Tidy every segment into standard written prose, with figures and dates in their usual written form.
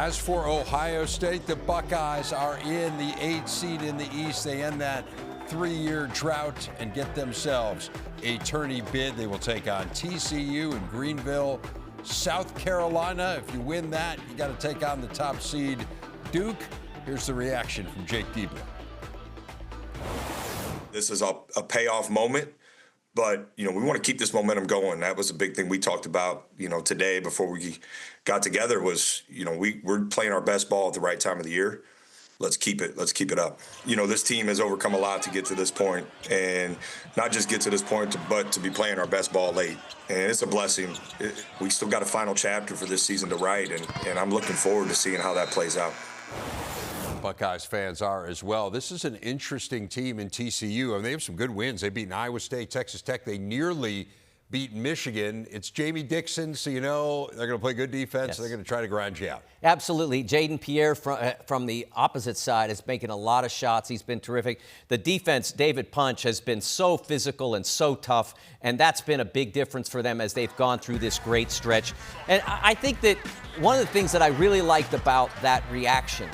As for Ohio State, the Buckeyes are in the 8th seed in the East. They end that 3-year drought and get themselves a tourney bid. They will take on TCU in Greenville. South Carolina, if you win that, you got to take on the top seed Duke. Here's the reaction from Jake Diebler. This is a payoff moment, but, we want to keep this momentum going. That was a big thing we talked about, today before we got together was, we're playing our best ball at the right time of the year. Let's keep it up. This team has overcome a lot to get to this point, and not just get to this point, but to be playing our best ball late. And it's a blessing. We still got a final chapter for this season to write, and I'm looking forward to seeing how that plays out. Buckeyes fans are as well. This is an interesting team in TCU. I mean, they have some good wins. They've beaten Iowa State, Texas Tech. They nearly beat Michigan. It's Jamie Dixon, so they're going to play good defense. Yes. They're going to try to grind you out. Absolutely. Jaden Pierre from the opposite side is making a lot of shots. He's been terrific. The defense, David Punch, has been so physical and so tough, and that's been a big difference for them as they've gone through this great stretch. And I think that one of the things that I really liked about that reaction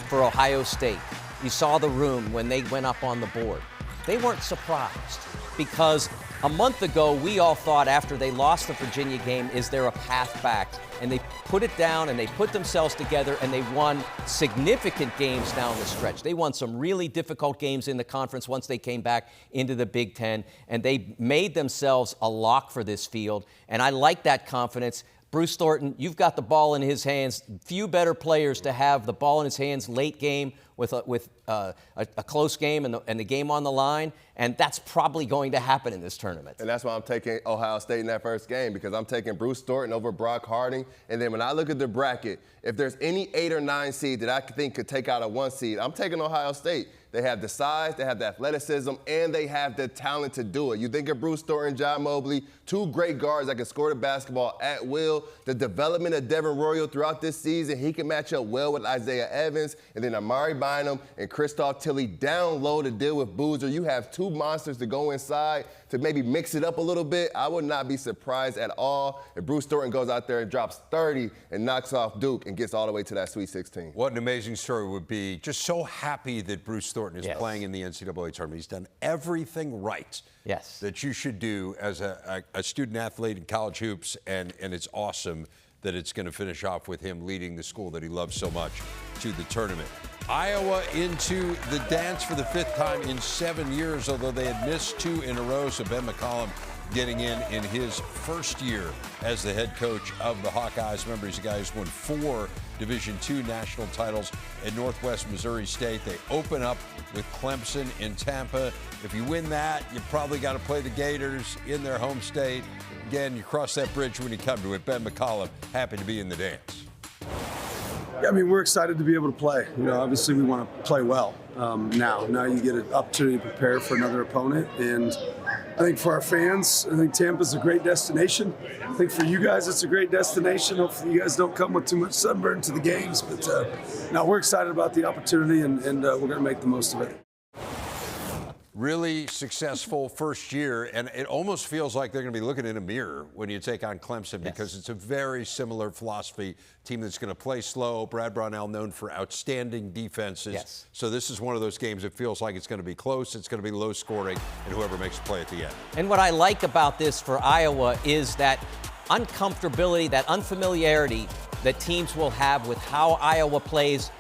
for Ohio State, you saw the room when they went up on the board. They weren't surprised because a month ago, we all thought after they lost the Virginia game, is there a path back? And they put it down and they put themselves together and they won significant games down the stretch. They won some really difficult games in the conference once they came back into the Big Ten, and they made themselves a lock for this field. And I like that confidence. Bruce Thornton, you've got the ball in his hands. Few better players to have the ball in his hands late game with a close game and the game on the line, and that's probably going to happen in this tournament. And that's why I'm taking Ohio State in that first game, because I'm taking Bruce Thornton over Brock Harding. And then when I look at the bracket, if there's any 8 or 9 seed that I think could take out a 1 seed, I'm taking Ohio State. They have the size, they have the athleticism, and they have the talent to do it. You think of Bruce Thornton, John Mobley, 2 great guards that can score the basketball at will. The development of Devin Royal throughout this season, he can match up well with Isaiah Evans, and then Amari Bynum and Christoph Tilley down low to deal with Boozer. You have 2 monsters to go inside to maybe mix it up a little bit. I would not be surprised at all if Bruce Thornton goes out there and drops 30 and knocks off Duke and gets all the way to that Sweet 16. What an amazing story would be. Just so happy that Bruce Thornton is playing in the NCAA tournament. He's done everything right that you should do as a student athlete in college hoops, and it's awesome that it's going to finish off with him leading the school that he loves so much to the tournament. Iowa into the dance for the 5th time in 7 years, although they had missed 2 in a row. So Ben McCollum getting in his first year as the head coach of the Hawkeyes. Remember, he's a guy who's won 4 Division II national titles at Northwest Missouri State. They open up with Clemson in Tampa. If you win that, you probably got to play the Gators in their home state. Again, you cross that bridge when you come to it. Ben McCollum, happy to be in the dance. Yeah, I mean, we're excited to be able to play. Obviously we want to play well now you get an opportunity to prepare for another opponent. And I think for our fans, I think Tampa's a great destination. I think for you guys, it's a great destination. Hopefully you guys don't come with too much sunburn to the games. But no, we're excited about the opportunity, and we're going to make the most of it. Really successful first year, and it almost feels like they're going to be looking in a mirror when you take on Clemson, because it's a very similar philosophy. Team that's going to play slow. Brad Brownell known for outstanding defenses. So this is one of those games that feels like it's going to be close, it's going to be low scoring, and whoever makes a play at the end. And what I like about this for Iowa is that uncomfortability, that unfamiliarity that teams will have with how Iowa plays,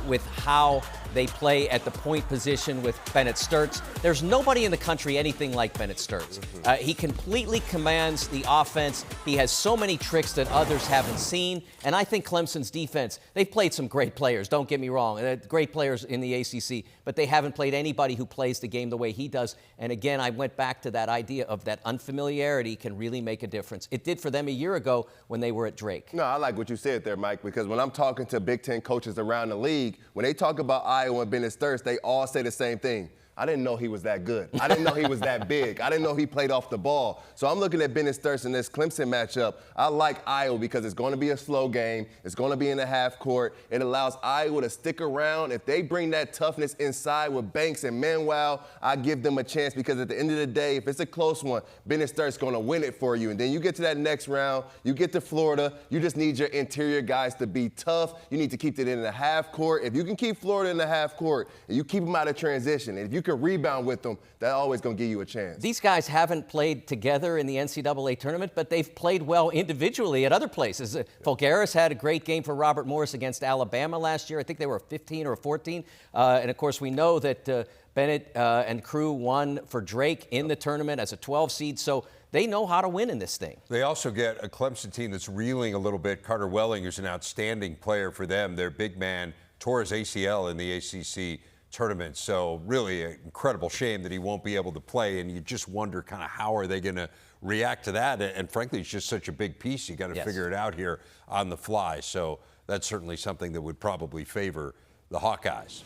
with how they play at the point position with Bennett Sturtz. There's nobody in the country anything like Bennett Sturtz. He completely commands the offense. He has so many tricks that others haven't seen. And I think Clemson's defense, they've played some great players, don't get me wrong. Great players in the ACC, but they haven't played anybody who plays the game the way he does. And again, I went back to that idea of that unfamiliarity can really make a difference. It did for them a year ago when they were at Drake. No, I like what you said there, Mike, because when I'm talking to Big Ten coaches around the league, when they talk about Iowa and Bennett Sturtz, they all say the same thing. I didn't know he was that good. I didn't know he was that big. I didn't know he played off the ball. So I'm looking at Bennett Sturts in this Clemson matchup. I like Iowa because it's going to be a slow game. It's going to be in the half court. It allows Iowa to stick around. If they bring that toughness inside with Banks and Manuel, I give them a chance because at the end of the day, if it's a close one, Bennett Sturts going to win it for you. And then you get to that next round, you get to Florida, you just need your interior guys to be tough. You need to keep it in the half court. If you can keep Florida in the half court and you keep them out of transition, and if you can rebound with them, that's always going to give you a chance. These guys haven't played together in the NCAA tournament, but they've played well individually at other places. Fulgaris had a great game for Robert Morris against Alabama last year. I think they were 15 or 14. And, of course, we know that Bennett and crew won for Drake in the tournament as a 12 seed. So they know how to win in this thing. They also get a Clemson team that's reeling a little bit. Carter Welling is an outstanding player for them. Their big man tore his ACL in the ACC tournament. So really an incredible shame that he won't be able to play. And you just wonder kind of how are they going to react to that. And frankly, it's just such a big piece. You got to figure it out here on the fly. So that's certainly something that would probably favor the Hawkeyes.